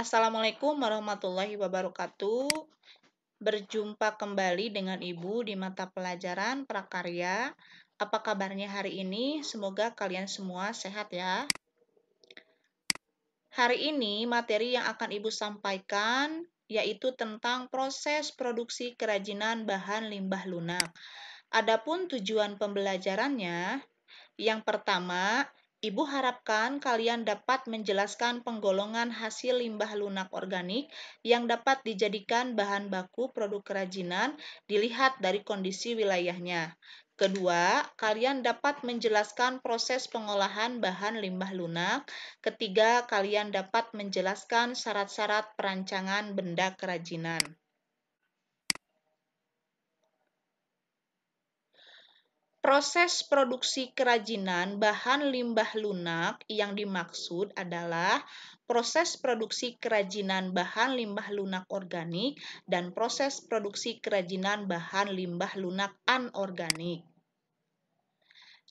Assalamualaikum warahmatullahi wabarakatuh. Berjumpa kembali dengan Ibu di mata pelajaran prakarya. Apa kabarnya hari ini? Semoga kalian semua sehat ya. Hari ini materi yang akan Ibu sampaikan yaitu tentang proses produksi kerajinan bahan limbah lunak. Adapun tujuan pembelajarannya, yang pertama, Ibu harapkan kalian dapat menjelaskan penggolongan hasil limbah lunak organik yang dapat dijadikan bahan baku produk kerajinan dilihat dari kondisi wilayahnya. Kedua, kalian dapat menjelaskan proses pengolahan bahan limbah lunak. Ketiga, kalian dapat menjelaskan syarat-syarat perancangan benda kerajinan. Proses produksi kerajinan bahan limbah lunak yang dimaksud adalah proses produksi kerajinan bahan limbah lunak organik dan proses produksi kerajinan bahan limbah lunak anorganik.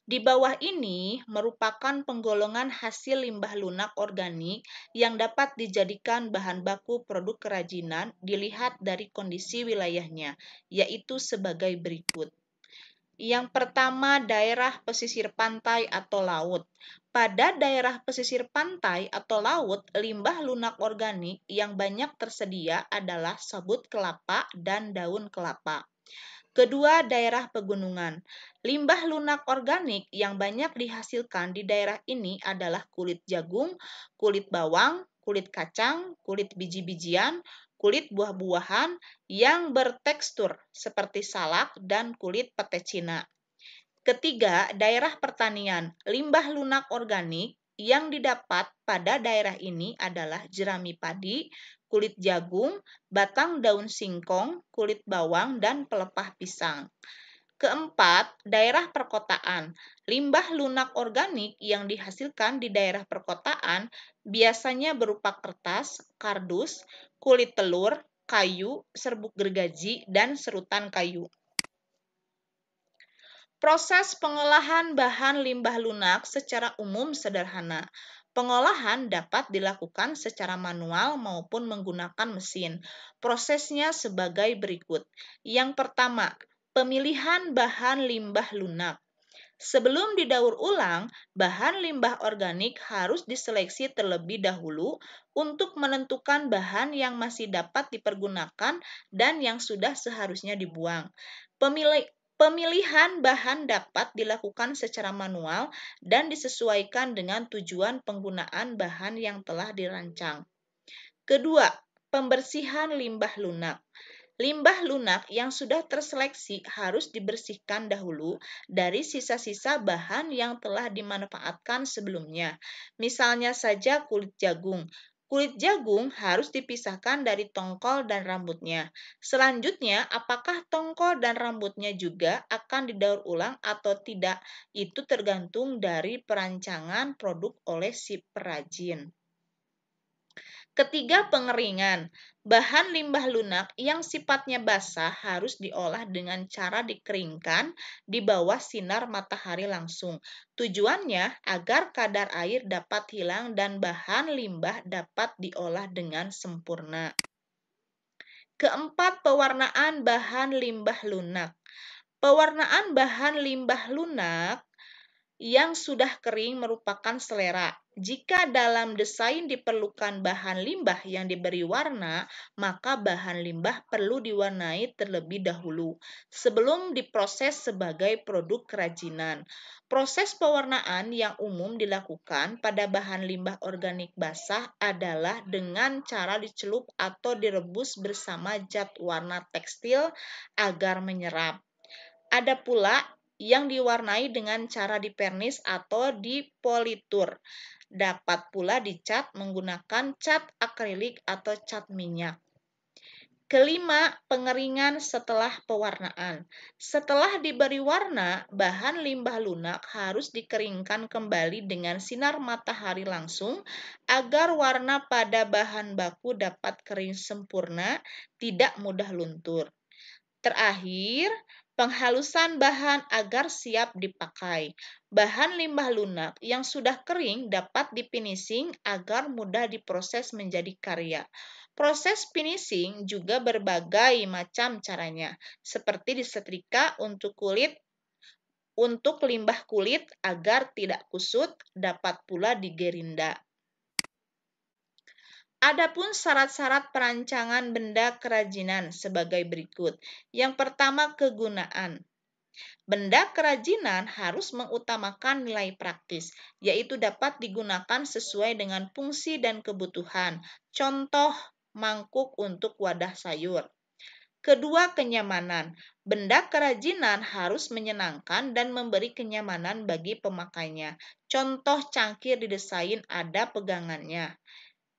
Di bawah ini merupakan penggolongan hasil limbah lunak organik yang dapat dijadikan bahan baku produk kerajinan dilihat dari kondisi wilayahnya, yaitu sebagai berikut. Yang pertama, daerah pesisir pantai atau laut. Pada daerah pesisir pantai atau laut, limbah lunak organik yang banyak tersedia adalah sabut kelapa dan daun kelapa. Kedua, daerah pegunungan. Limbah lunak organik yang banyak dihasilkan di daerah ini adalah kulit jagung, kulit bawang, kulit kacang, kulit biji-bijian, kulit buah-buahan yang bertekstur seperti salak, dan kulit pete Cina. Ketiga, daerah pertanian. Limbah lunak organik yang didapat pada daerah ini adalah jerami padi, kulit jagung, batang daun singkong, kulit bawang, dan pelepah pisang. Keempat, daerah perkotaan. Limbah lunak organik yang dihasilkan di daerah perkotaan biasanya berupa kertas, kardus, kulit telur, kayu, serbuk gergaji, dan serutan kayu. Proses pengolahan bahan limbah lunak secara umum sederhana. Pengolahan dapat dilakukan secara manual maupun menggunakan mesin. Prosesnya sebagai berikut. Yang pertama, pemilihan bahan limbah lunak. Sebelum didaur ulang, bahan limbah organik harus diseleksi terlebih dahulu untuk menentukan bahan yang masih dapat dipergunakan dan yang sudah seharusnya dibuang. Pemilihan bahan dapat dilakukan secara manual dan disesuaikan dengan tujuan penggunaan bahan yang telah dirancang. Kedua, pembersihan limbah lunak. Limbah lunak yang sudah terseleksi harus dibersihkan dahulu dari sisa-sisa bahan yang telah dimanfaatkan sebelumnya. Misalnya saja kulit jagung. Kulit jagung harus dipisahkan dari tongkol dan rambutnya. Selanjutnya, apakah tongkol dan rambutnya juga akan didaur ulang atau tidak? Itu tergantung dari perancangan produk oleh si perajin. Ketiga, pengeringan. Bahan limbah lunak yang sifatnya basah harus diolah dengan cara dikeringkan di bawah sinar matahari langsung. Tujuannya agar kadar air dapat hilang dan bahan limbah dapat diolah dengan sempurna. Keempat, pewarnaan bahan limbah lunak. Pewarnaan bahan limbah lunak yang sudah kering merupakan selera. Jika dalam desain diperlukan bahan limbah yang diberi warna, maka bahan limbah perlu diwarnai terlebih dahulu sebelum diproses sebagai produk kerajinan. Proses pewarnaan yang umum dilakukan pada bahan limbah organik basah adalah dengan cara dicelup atau direbus bersama zat warna tekstil agar menyerap. Ada pula yang diwarnai dengan cara dipernis atau dipolitur. Dapat pula dicat menggunakan cat akrilik atau cat minyak. Kelima, pengeringan setelah pewarnaan. Setelah diberi warna, bahan limbah lunak harus dikeringkan kembali dengan sinar matahari langsung agar warna pada bahan baku dapat kering sempurna, tidak mudah luntur. Terakhir, Penghalusan bahan agar siap dipakai. Bahan limbah lunak yang sudah kering dapat difinishing agar mudah diproses menjadi karya. Proses finishing juga berbagai macam caranya, seperti disetrika untuk limbah kulit agar tidak kusut, dapat pula digerinda. Adapun syarat-syarat perancangan benda kerajinan sebagai berikut. Yang pertama, kegunaan. Benda kerajinan harus mengutamakan nilai praktis, yaitu dapat digunakan sesuai dengan fungsi dan kebutuhan. Contoh, mangkuk untuk wadah sayur. Kedua, kenyamanan. Benda kerajinan harus menyenangkan dan memberi kenyamanan bagi pemakainya. Contoh, cangkir didesain ada pegangannya.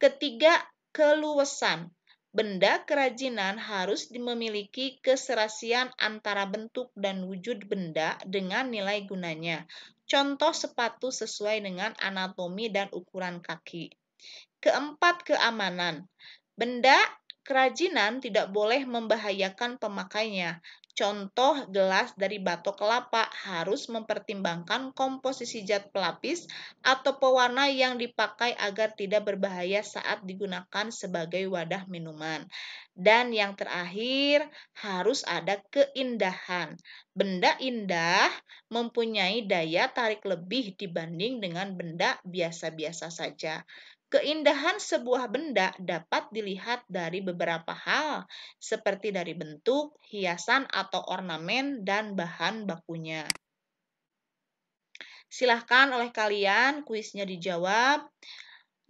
Ketiga, keluasan. Benda kerajinan harus memiliki keserasian antara bentuk dan wujud benda dengan nilai gunanya. Contoh, sepatu sesuai dengan anatomi dan ukuran kaki. Keempat, keamanan. Benda kerajinan tidak boleh membahayakan pemakainya. Contoh, gelas dari batok kelapa harus mempertimbangkan komposisi zat pelapis atau pewarna yang dipakai agar tidak berbahaya saat digunakan sebagai wadah minuman. Dan yang terakhir, harus ada keindahan. Benda indah mempunyai daya tarik lebih dibanding dengan benda biasa-biasa saja. Keindahan sebuah benda dapat dilihat dari beberapa hal, seperti dari bentuk, hiasan atau ornamen, dan bahan bakunya. Silahkan oleh kalian kuisnya dijawab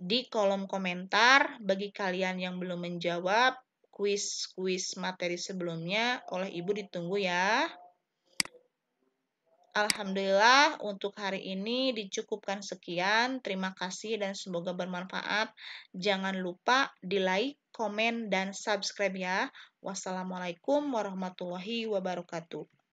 di kolom komentar. Bagi kalian yang belum menjawab kuis-kuis materi sebelumnya, oleh Ibu ditunggu ya. Alhamdulillah untuk hari ini dicukupkan sekian. Terima kasih dan semoga bermanfaat. Jangan lupa di like, komen, dan subscribe ya. Wassalamualaikum warahmatullahi wabarakatuh.